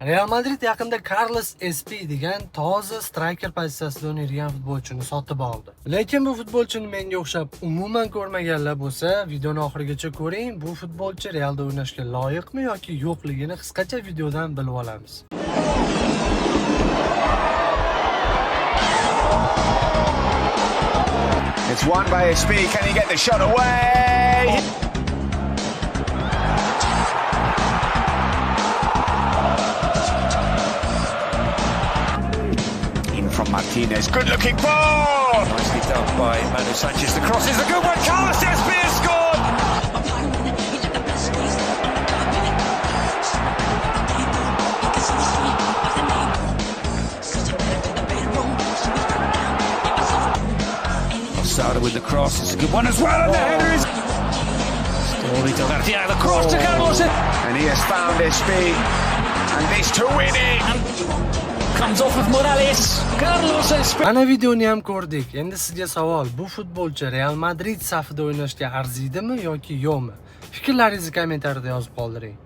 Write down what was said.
Real Madrid yaqinda Carlos Espi degan toza striker pozitsiyasida o'ynaydigan futbolchini sotib oldi. Lekin bu futbolchini menga o'xshab umuman ko'rmaganlar bo'lsa, videoni oxirigacha ko'ring. Bu futbolchi Realda o'ynashga loyiqmi yoki yo'qligini qisqacha videodan bilib olamiz. It's won by Espi. Can he get the shot away? From Martinez, good looking ball! Nicely done by Manu Sanchez. The cross is a good one. Carlos Espi has scored! Sada with the cross. It's a good one as well. And the header is. Story to Garcia. The cross to Carlos. And he has found Espi. And this to win it. Comes off of Morales. Carlos Espi. Ana videoni ham ko'rdik. Endi sizga savol, bu futbolchi Real Madrid safida o'ynashga arziydimi yoki yo'qmi? Fikrlaringizni kommentariyada yozib qoldiring.